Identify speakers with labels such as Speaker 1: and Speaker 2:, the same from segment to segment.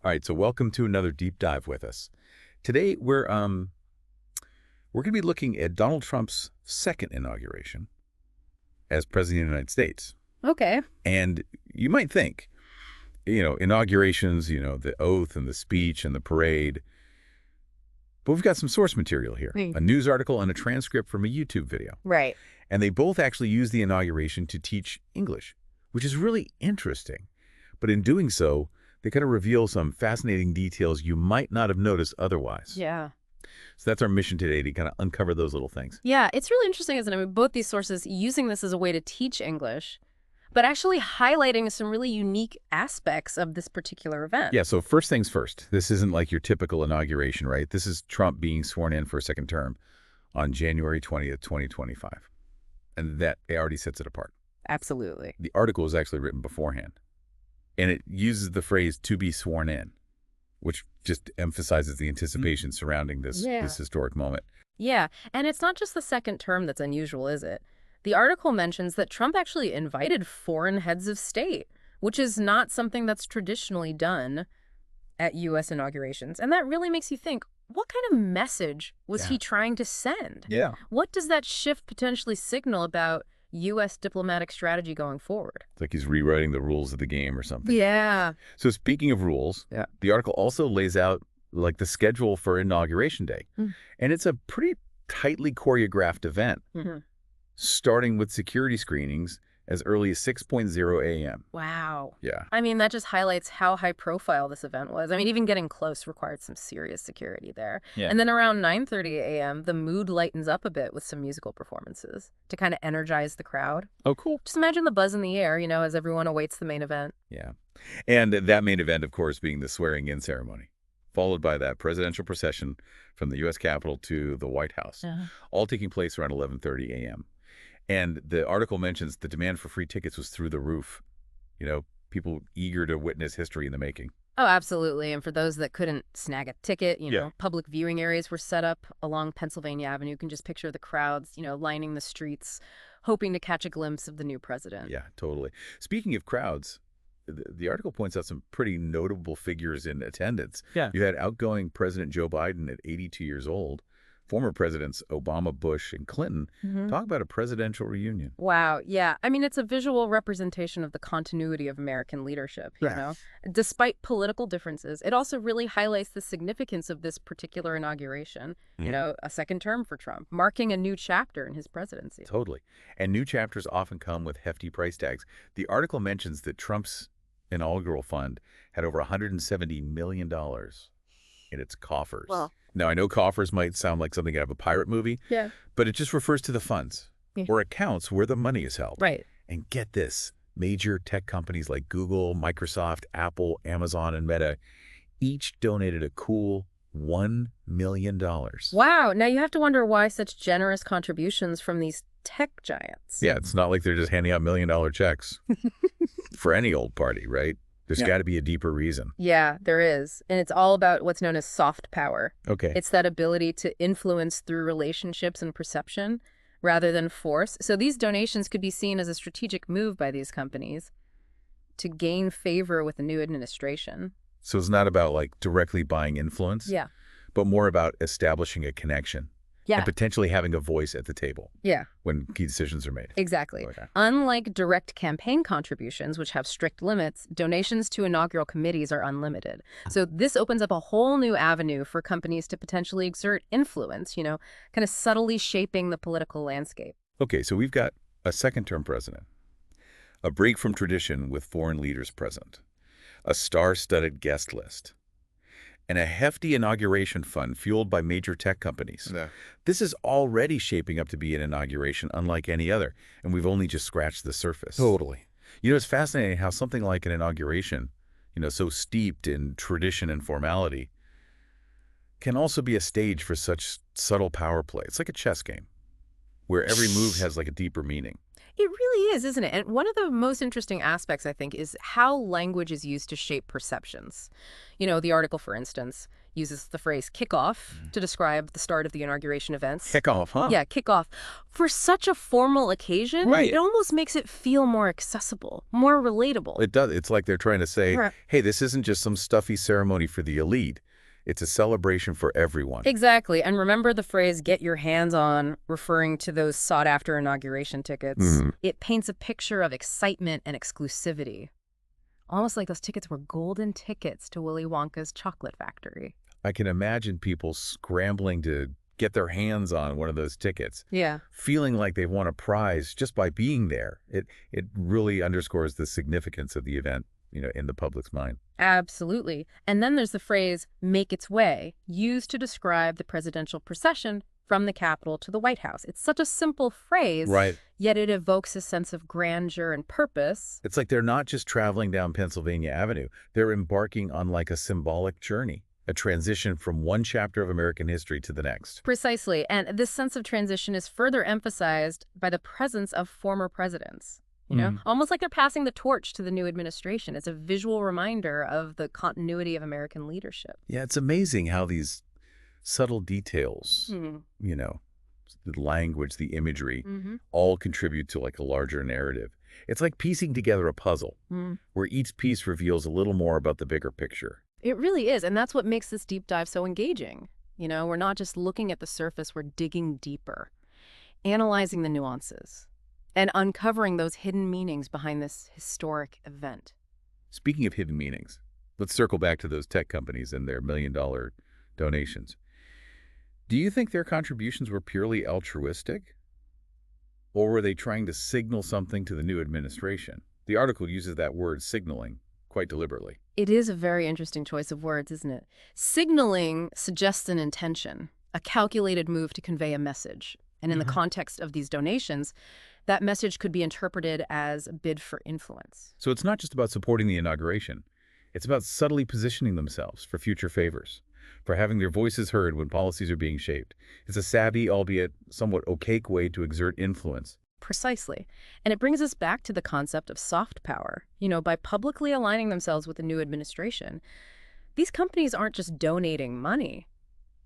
Speaker 1: All right, so welcome to another deep dive with us. Today we're going to be looking at Donald Trump's second inauguration as president of the United States.
Speaker 2: Okay.
Speaker 1: And you might think, inaugurations, the oath and the speech and the parade. But we've got some source material here, a news article and a transcript from a YouTube video.
Speaker 2: Right.
Speaker 1: And they both actually use the inauguration to teach English, which is really interesting. But in doing so, they kind of reveal some fascinating details you might not have noticed otherwise.
Speaker 2: Yeah.
Speaker 1: So that's our mission today, to kind of uncover those little things.
Speaker 2: Yeah, it's really interesting, isn't it? I mean, both these sources using this as a way to teach English, but actually highlighting some really unique aspects of this particular event.
Speaker 1: Yeah, so first things first. This isn't like your typical inauguration, right? This is Trump being sworn in for a second term on January 20th, 2025. And that already sets it apart.
Speaker 2: Absolutely.
Speaker 1: The article was actually written beforehand. And it uses the phrase "to be sworn in," which just emphasizes the anticipation surrounding this historic moment.
Speaker 2: Yeah, and it's not just the second term that's unusual, is it? The article mentions that Trump actually invited foreign heads of state, which is not something that's traditionally done at U.S. inaugurations. And that really makes you think, what kind of message was he trying to send?
Speaker 1: Yeah.
Speaker 2: What does that shift potentially signal about U.S. diplomatic strategy going forward?
Speaker 1: It's like he's rewriting the rules of the game or something.
Speaker 2: Yeah.
Speaker 1: So speaking of rules, the article also lays out like the schedule for Inauguration Day. And it's a pretty tightly choreographed event, starting with security screenings as early as 6:00 a.m.
Speaker 2: Wow.
Speaker 1: Yeah.
Speaker 2: I mean, that just highlights how high profile this event was. I mean, even getting close required some serious security there.
Speaker 1: Yeah.
Speaker 2: And then around 9:30 a.m., the mood lightens up a bit with some musical performances to kind of energize the crowd.
Speaker 1: Oh, cool.
Speaker 2: Just imagine the buzz in the air, as everyone awaits the main event.
Speaker 1: Yeah. And that main event, of course, being the swearing-in ceremony, followed by that presidential procession from the U.S. Capitol to the White House, all taking place around 11:30 a.m. And the article mentions the demand for free tickets was through the roof. People eager to witness history in the making.
Speaker 2: Oh, absolutely. And for those that couldn't snag a ticket, public viewing areas were set up along Pennsylvania Avenue. You can just picture the crowds, lining the streets, hoping to catch a glimpse of the new president.
Speaker 1: Yeah, totally. Speaking of crowds, the article points out some pretty notable figures in attendance.
Speaker 2: Yeah.
Speaker 1: You had outgoing President Joe Biden at 82 years old. Former presidents Obama, Bush, and Clinton. Talk about a presidential reunion.
Speaker 2: Wow. Yeah. I mean, it's a visual representation of the continuity of American leadership, you know? Despite political differences, it also really highlights the significance of this particular inauguration, a second term for Trump, marking a new chapter in his presidency.
Speaker 1: Totally. And new chapters often come with hefty price tags. The article mentions that Trump's inaugural fund had over $170 million in its coffers.
Speaker 2: Well,
Speaker 1: now, I know coffers might sound like something out of a pirate movie, but it just refers to the funds or accounts where the money is held.
Speaker 2: Right.
Speaker 1: And get this, major tech companies like Google, Microsoft, Apple, Amazon, and Meta each donated a cool $1 million.
Speaker 2: Wow. Now you have to wonder why such generous contributions from these tech giants.
Speaker 1: Yeah, it's not like they're just handing out $1 million checks for any old party, right? There's got to be a deeper reason.
Speaker 2: Yeah, there is. And it's all about what's known as soft power.
Speaker 1: Okay.
Speaker 2: It's that ability to influence through relationships and perception rather than force. So these donations could be seen as a strategic move by these companies to gain favor with the new administration.
Speaker 1: So it's not about like directly buying influence, but more about establishing a connection. And potentially having a voice at the table when key decisions are made.
Speaker 2: Exactly. Unlike direct campaign contributions, which have strict limits, donations to inaugural committees are unlimited. So this opens up a whole new avenue for companies to potentially exert influence, kind of subtly shaping the political landscape.
Speaker 1: Okay, so we've got a second-term president, a break from tradition with foreign leaders present, a star-studded guest list, and a hefty inauguration fund fueled by major tech companies. This is already shaping up to be an inauguration unlike any other, and we've only just scratched the surface.
Speaker 3: Totally.
Speaker 1: It's fascinating how something like an inauguration, so steeped in tradition and formality, can also be a stage for such subtle power play. It's like a chess game, where every move has like a deeper meaning.
Speaker 2: It really is, isn't it? And one of the most interesting aspects, I think, is how language is used to shape perceptions. The article, for instance, uses the phrase kickoff to describe the start of the inauguration events.
Speaker 1: Kickoff, huh?
Speaker 2: Yeah, kickoff. For such a formal occasion,
Speaker 1: Right.
Speaker 2: it almost makes it feel more accessible, more relatable.
Speaker 1: It does. It's like they're trying to say,
Speaker 2: Right.
Speaker 1: hey, this isn't just some stuffy ceremony for the elite. It's a celebration for everyone.
Speaker 2: Exactly. And remember the phrase, get your hands on, referring to those sought-after inauguration tickets.
Speaker 1: Mhm.
Speaker 2: It paints a picture of excitement and exclusivity. Almost like those tickets were golden tickets to Willy Wonka's chocolate factory.
Speaker 1: I can imagine people scrambling to get their hands on one of those tickets,
Speaker 2: Yeah.
Speaker 1: feeling like they've won a prize just by being there. It really underscores the significance of the event, in the public's mind.
Speaker 2: Absolutely. And then there's the phrase, make its way, used to describe the presidential procession from the Capitol to the White House. It's such a simple phrase,
Speaker 1: Right.
Speaker 2: yet it evokes a sense of grandeur and purpose.
Speaker 1: It's like they're not just traveling down Pennsylvania Avenue. They're embarking on like a symbolic journey, a transition from one chapter of American history to the next.
Speaker 2: Precisely. And this sense of transition is further emphasized by the presence of former presidents. Almost like they're passing the torch to the new administration. It's a visual reminder of the continuity of American leadership.
Speaker 1: Yeah, it's amazing how these subtle details, the language, the imagery, all contribute to like a larger narrative. It's like piecing together a puzzle where each piece reveals a little more about the bigger picture.
Speaker 2: It really is. And that's what makes this deep dive so engaging. We're not just looking at the surface, we're digging deeper, analyzing the nuances, and uncovering those hidden meanings behind this historic event.
Speaker 1: Speaking of hidden meanings, let's circle back to those tech companies and their million-dollar donations. Do you think their contributions were purely altruistic? Or were they trying to signal something to the new administration? The article uses that word, signaling, quite deliberately.
Speaker 2: It is a very interesting choice of words, isn't it? Signaling suggests an intention, a calculated move to convey a message. And in the context of these donations, that message could be interpreted as a bid for influence.
Speaker 1: So it's not just about supporting the inauguration. It's about subtly positioning themselves for future favors, for having their voices heard when policies are being shaped. It's a savvy, albeit somewhat opaque way to exert influence.
Speaker 2: Precisely. And it brings us back to the concept of soft power. By publicly aligning themselves with the new administration, these companies aren't just donating money.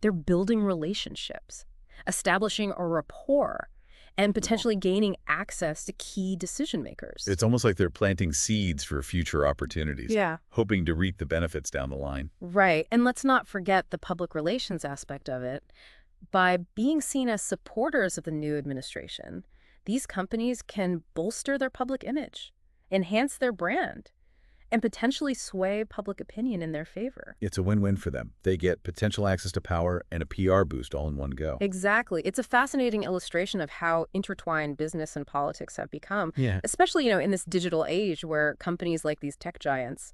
Speaker 2: They're building relationships, establishing a rapport, and potentially gaining access to key decision makers.
Speaker 1: It's almost like they're planting seeds for future opportunities,
Speaker 2: Yeah.
Speaker 1: hoping to reap the benefits down the line.
Speaker 2: Right. And let's not forget the public relations aspect of it. By being seen as supporters of the new administration, these companies can bolster their public image, enhance their brand, and potentially sway public opinion in their favor.
Speaker 1: It's a win-win for them. They get potential access to power and a PR boost all in one go.
Speaker 2: Exactly. It's a fascinating illustration of how intertwined business and politics have become,
Speaker 1: Yeah.
Speaker 2: especially, in this digital age where companies like these tech giants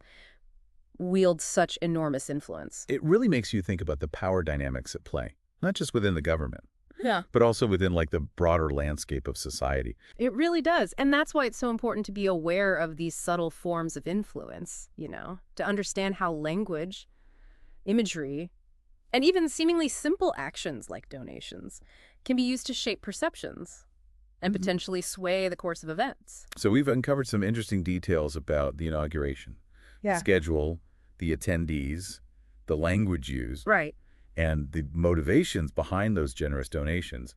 Speaker 2: wield such enormous influence.
Speaker 1: It really makes you think about the power dynamics at play, not just within the government,
Speaker 2: Yeah.
Speaker 1: but also within like the broader landscape of society.
Speaker 2: It really does. And that's why it's so important to be aware of these subtle forms of influence, to understand how language, imagery, and even seemingly simple actions like donations can be used to shape perceptions and potentially sway the course of events.
Speaker 1: So we've uncovered some interesting details about the inauguration, schedule, the attendees, the language used,
Speaker 2: Right.
Speaker 1: and the motivations behind those generous donations.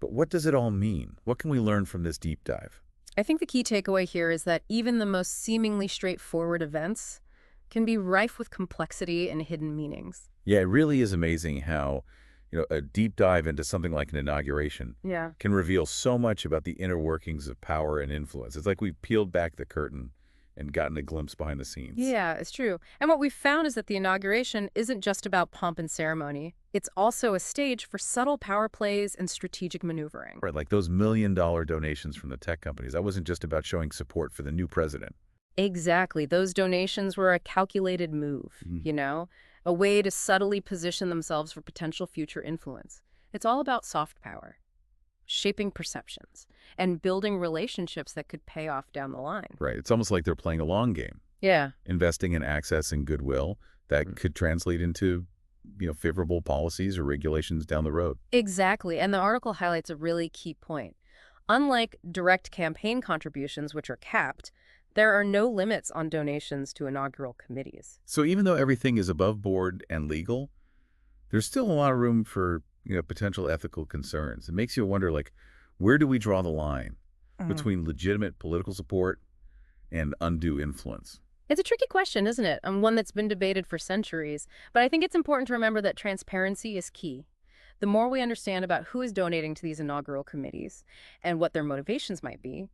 Speaker 1: But what does it all mean? What can we learn from this deep dive?
Speaker 2: I think the key takeaway here is that even the most seemingly straightforward events can be rife with complexity and hidden meanings.
Speaker 1: Yeah, it really is amazing how, a deep dive into something like an inauguration
Speaker 2: Yeah.
Speaker 1: can reveal so much about the inner workings of power and influence. It's like we've peeled back the curtain and gotten a glimpse behind the scenes.
Speaker 2: Yeah, it's true. And what we've found is that the inauguration isn't just about pomp and ceremony. It's also a stage for subtle power plays and strategic maneuvering.
Speaker 1: Right, like those million-dollar donations from the tech companies. That wasn't just about showing support for the new president.
Speaker 2: Exactly. Those donations were a calculated move, a way to subtly position themselves for potential future influence. It's all about soft power, shaping perceptions, and building relationships that could pay off down the line.
Speaker 1: Right, it's almost like they're playing a long game,
Speaker 2: Yeah.
Speaker 1: investing in access and goodwill that could translate into, favorable policies or regulations down the road.
Speaker 2: Exactly. And the article highlights a really key point. Unlike direct campaign contributions, which are capped, there are no limits on donations to inaugural committees.
Speaker 1: So even though everything is above board and legal, There's still a lot of room for, potential ethical concerns. It makes you wonder, like, where do we draw the line
Speaker 2: Mm.
Speaker 1: between legitimate political support and undue influence?
Speaker 2: It's a tricky question, isn't it? And one that's been debated for centuries. But I think it's important to remember that transparency is key. The more we understand about who is donating to these inaugural committees and what their motivations might be,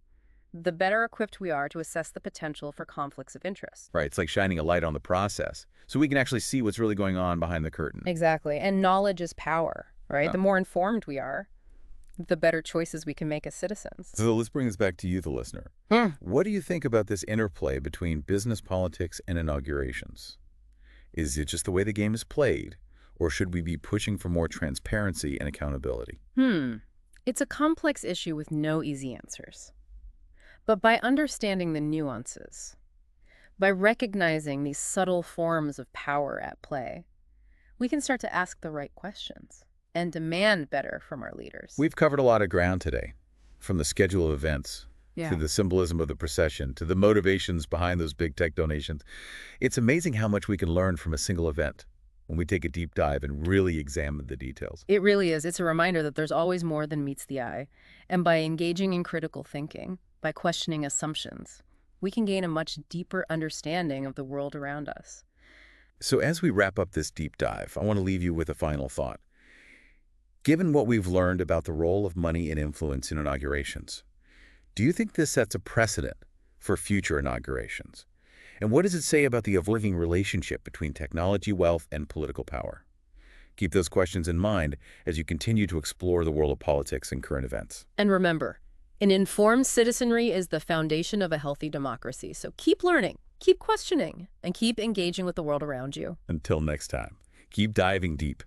Speaker 2: the better equipped we are to assess the potential for conflicts of interest.
Speaker 1: Right, it's like shining a light on the process so we can actually see what's really going on behind the curtain.
Speaker 2: Exactly. And knowledge is power, right?
Speaker 1: Yeah.
Speaker 2: The more informed we are, the better choices we can make as citizens.
Speaker 1: So let's bring this back to you, the listener.
Speaker 2: Hmm.
Speaker 1: What do you think about this interplay between business politics and inaugurations? Is it just the way the game is played, or should we be pushing for more transparency and accountability?
Speaker 2: It's a complex issue with no easy answers. But by understanding the nuances, by recognizing these subtle forms of power at play, we can start to ask the right questions and demand better from our leaders.
Speaker 1: We've covered a lot of ground today, from the schedule of events to
Speaker 2: Yeah.
Speaker 1: the symbolism of the procession to the motivations behind those big tech donations. It's amazing how much we can learn from a single event when we take a deep dive and really examine the details.
Speaker 2: It really is. It's a reminder that there's always more than meets the eye. And by engaging in critical thinking, by questioning assumptions, we can gain a much deeper understanding of the world around us.
Speaker 1: So as we wrap up this deep dive, I want to leave you with a final thought. Given what we've learned about the role of money and influence in inaugurations, do you think this sets a precedent for future inaugurations? And what does it say about the evolving relationship between technology, wealth, and political power? Keep those questions in mind as you continue to explore the world of politics and current events.
Speaker 2: And remember, an informed citizenry is the foundation of a healthy democracy. So keep learning, keep questioning, and keep engaging with the world around you.
Speaker 1: Until next time, keep diving deep